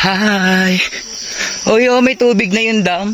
Hi! Uy, oh, may tubig na yung dam.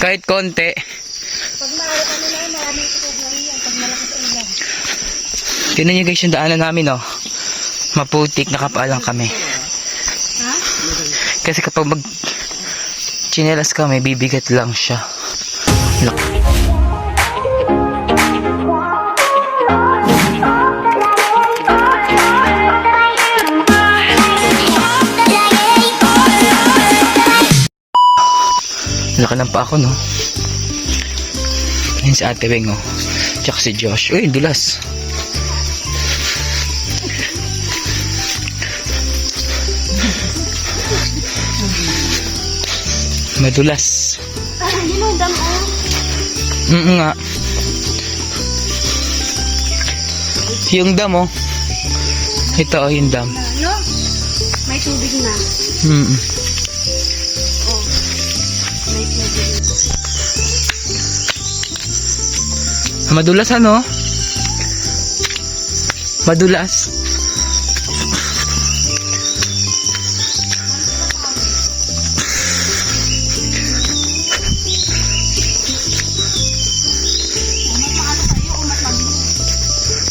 Kahit konti. Pag maaraw kami na, maraming tubig na yan. Pag malakas ang ulan. Tignan nyo guys yung daanan namin, oh. Maputik, nakapalang kami. Ha? Kasi kapag chinelas kami, bibigat lang siya. Laki ng pa ako, no? Yan si Ate Weng, oh. Tsaka si Josh. Uy, dulas. Madulas. Yun ang dam, Nga. Yung dam, oh. Ito, oh, yung dam. Ano? May tubig na. Mm. Oh. May tubig na. Madulas, ano? Madulas.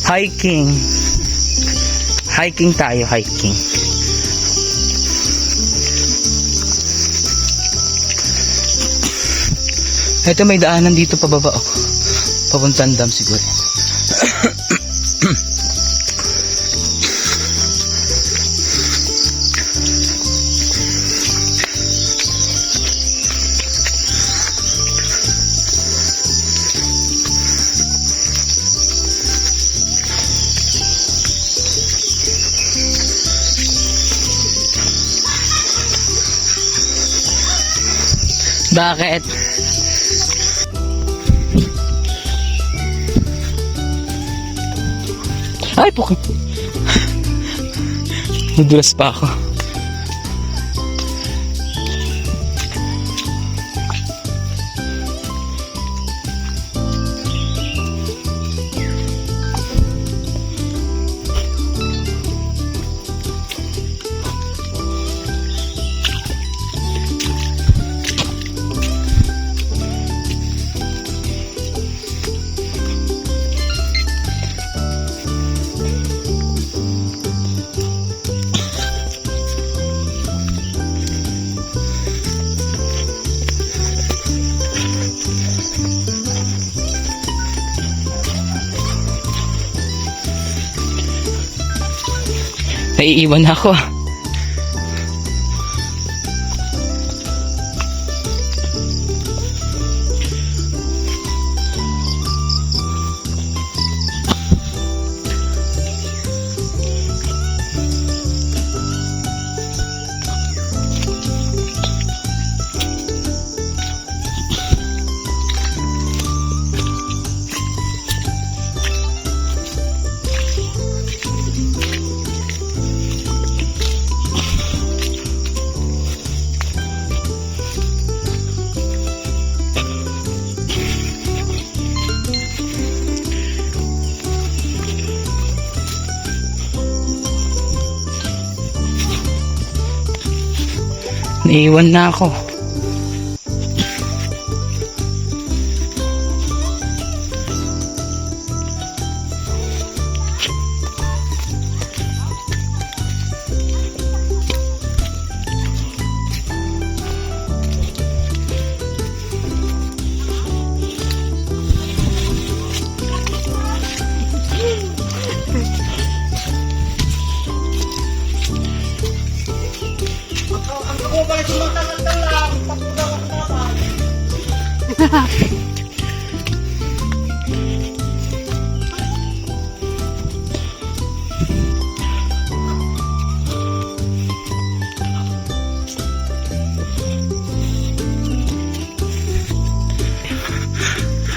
Hiking. Hiking tayo, hiking. Ito may daanan dito pababa, oh. Papuntang dam siguro. Bakit? Ay, pukit. Nadulas pa ako. Naiiwan ako. Naiiwan na ako.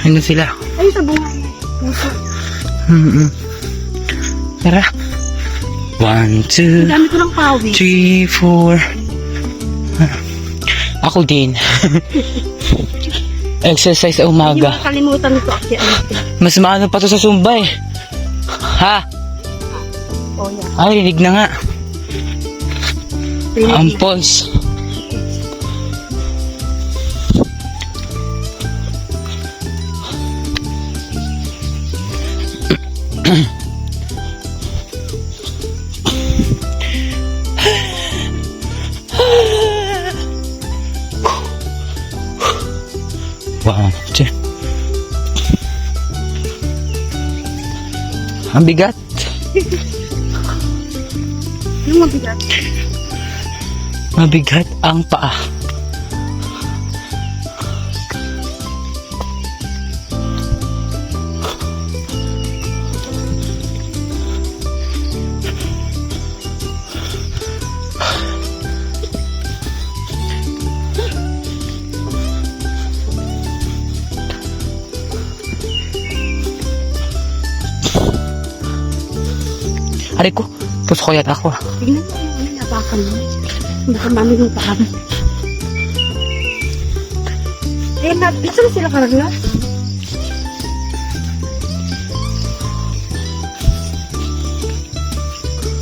Ano sila? Ay, sa bunga. Puso. Tara. 1, 2, Ang dami ko ng pawis. 3, 4. Ako din. Exercise sa Hindi umaga. makakalimutan ito. Mas maano pa to sa Zumba eh. Ha? Oh, yeah. Ay, rinig na nga. Ang pulse. Wow, tse. Ang bigat. Yung mabigat. Mabigat ang paa. Aray ko, puso ko yata ako. Tingnan mo yung nabakan mo. Baka mami yung paa mo. Eh, dito na sila karagla.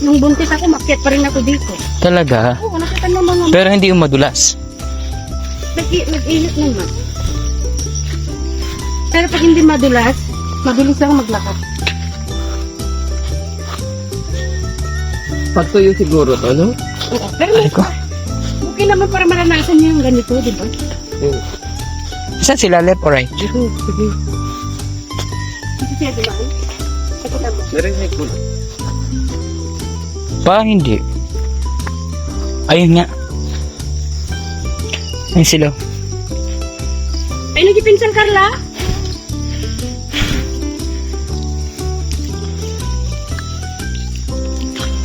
Nung buntis ako, makyat pa rin ako dito. Talaga? Oo, nakita mo mga Pero hindi yung madulas. nag-init naman. Pero pag hindi madulas, mabilis lang maglakad. Pagtuyo siguro to, no? Oo, pero Aray ko. okay naman para maranasan niyo yung ganito, di ba? Saan sila? Left or right? Dito, sige. Dito siya dumaan. Sakita mo. Narinig ko. Parang hindi. Ayun nga. Ayun sila. Ay, nagipinsan, Carla?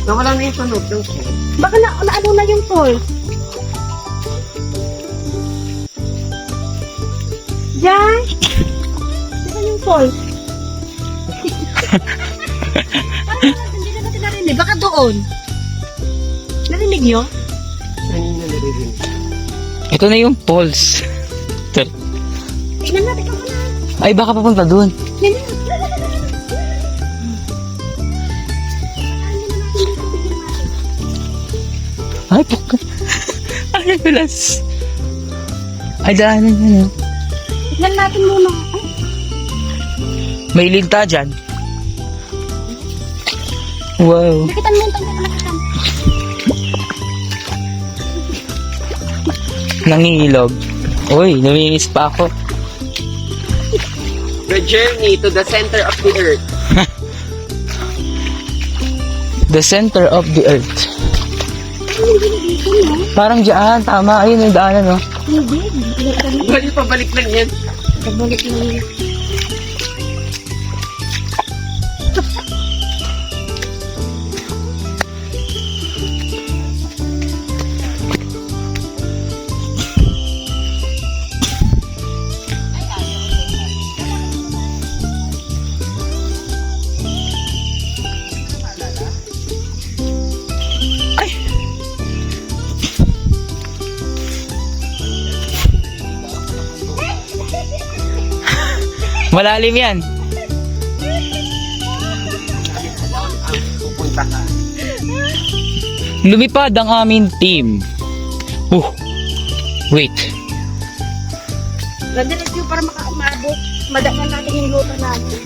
Nawala na yung tunog ng phone. Baka ano na yung pulse. Diyan! Saan yung pulse? Hindi na natin narinig. Baka doon. Narinig nyo? Ano na narinig? Ito na yung pulse. Tingnan natin ka muna. Ay, baka papunta dun. Yan na. Ay, puka. Ay, nagulas. Ay, daanan yun. Tignan natin muna. Ay, May linta dyan. Wow. nakitan mo yung tanggal. Nakitan. Nangihilog. Uy, naminis pa ako. The journey to the center of the earth. The center of the earth. Ay, hindi na dito, no? Parang dyan, tama. Ayun yung daanan, no? Hindi. Hindi. Balik pabalik lang yan. Pagbalik lang yun. Malalim yan. Pupunta ka. Lumipad ang aming team. Wait. Nadiretso para makaumabot. Madaan natin yung luto natin.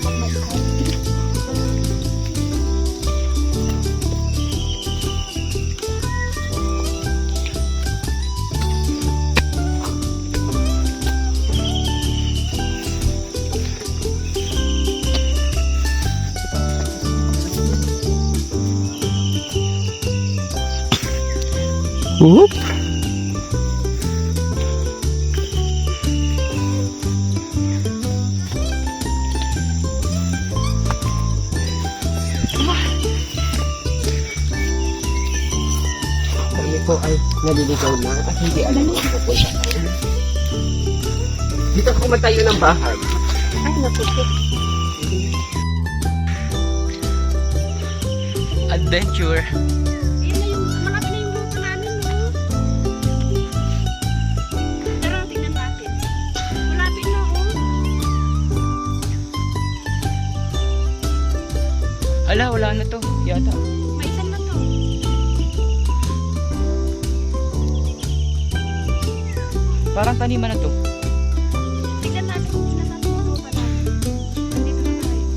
Whoop. Kami po ay naliligaw na at hindi alam kung pupunta ka. Dito ako matayo ng bahay. Ay, napupo. Adventure. Yun na yung, malapit na yung luto namin, no? Pero tingnan natin. Malapit na, oh. Ala, wala na to. Yata. May isan na to. Parang taniman na to. Tignan natin kung sinasabi mo lupa natin. Nandito na tayo.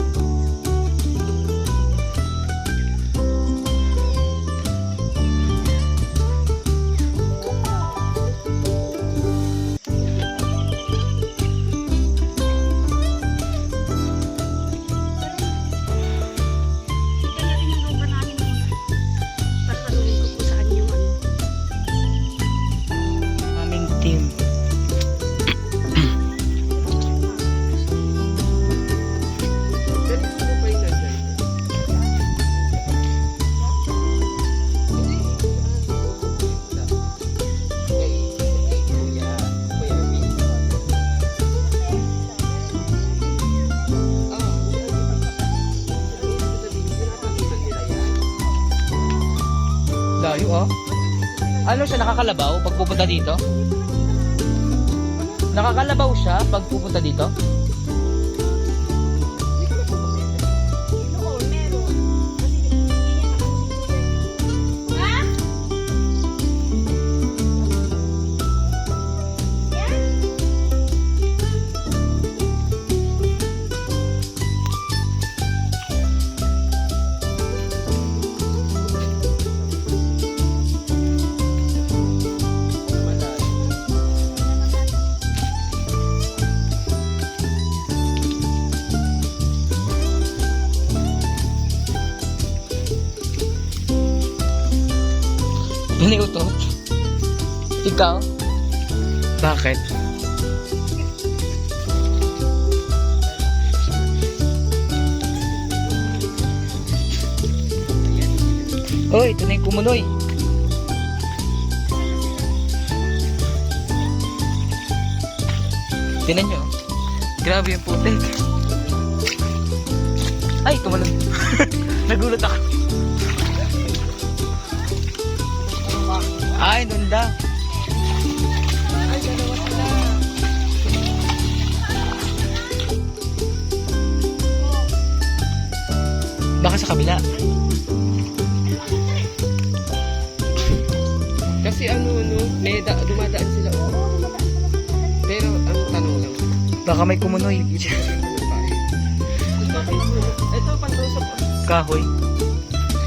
Tignan natin yung lupa namin muna. Para tanungin ko kung saan yung ano. Aming team. Ganito mo pa yung nandiyan. Layo ah. Ano siya, nakakalabaw pag pupunta dito? Nakakalabaw siya pag pupunta dito? Oo, meron. Ha? Iniutot? Ikaw? Bakit? Hoy, ito na yung kumuloy. Tinan nyo. Grabe yung putik. Ay, tumalon. Nagulat ako. Ay, nunda. Ay, dalawa sila. Baka sa kabila. Kasi may dumadaan sila. Pero ang tanong lang. Baka may kumunoy. Ito, pantusok. Kahoy.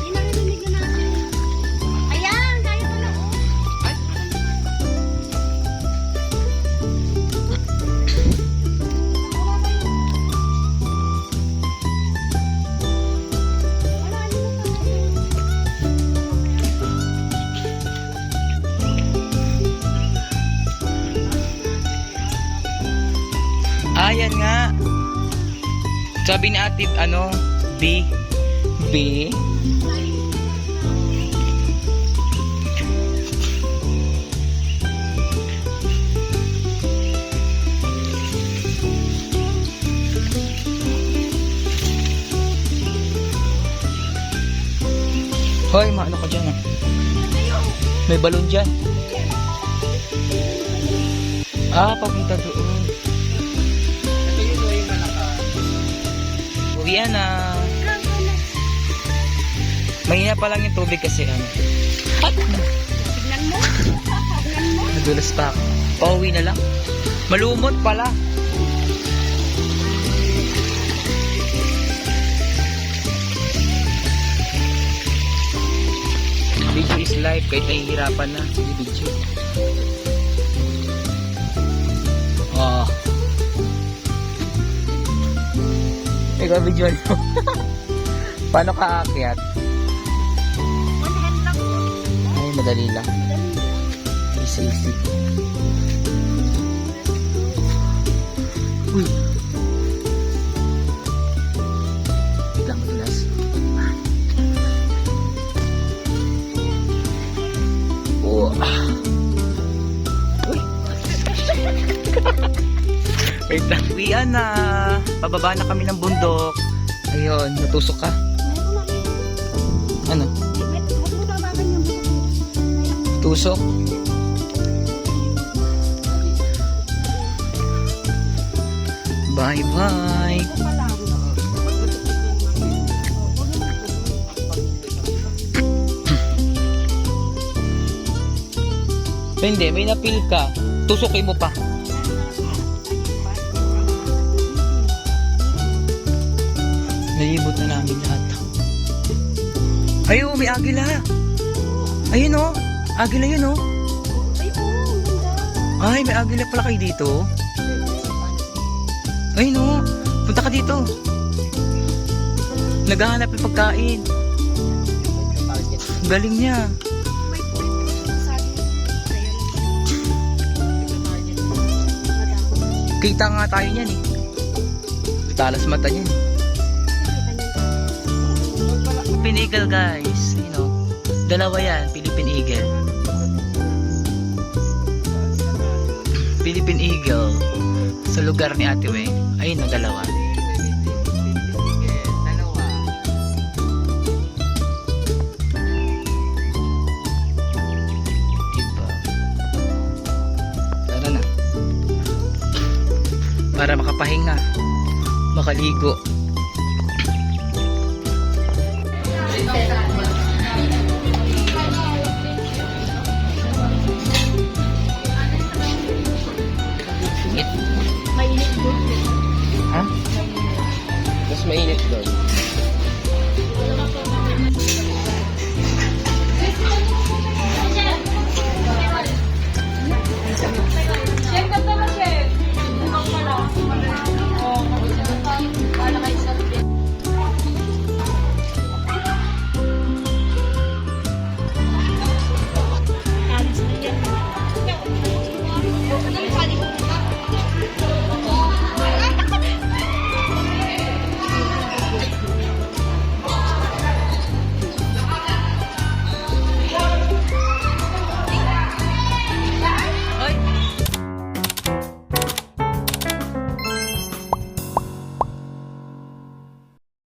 Inarinig na natin. Ayan, kaya ko na. Ay, Ayan nga. Sabi ni ate, B. B. Hoy, maano ka dyan ah. May balon dyan. Ah, papunta doon. ito yun o yung malakas. Uwian na. Mahina pa lang yung tubig kasi ano. Tignan mo. Tignan mo. Nadulas pa ako. Pauwi na lang. Malumot pala. Video is live kahit nahihirapan na. Sige, video. Oh. Ikaw video nyo. Paano ka aakyat? One hand lang. Ay, madali lang. Easy, easy. Uy. Wait lang, madulas. Oh. Uy. Wait lang. Uwian na. Pababa na kami ng bundok. Ayun, natusok ka. Ano? Huwag mo tawagan yung buto. Tusok? Bye-bye. Hindi, may napil ka. Tusukin mo pa. Nalibot na namin lahat. Ayun, may agila. Ayun o. Agila yun o. Ay, oo, ganda. Ay, may agila pala kayo dito. Ayun o. Punta ka dito. Naghahanap ng pagkain. Galing niya. Kita nga tayo niyan eh. Talas mata niyan. Philippine Eagle guys. You know, dalawa yan. Philippine Eagle. Philippine Eagle. Sa lugar ni Ate Weng. Ayun na dalawa. Diba? Tara na. Para makapahinga. Makaligo.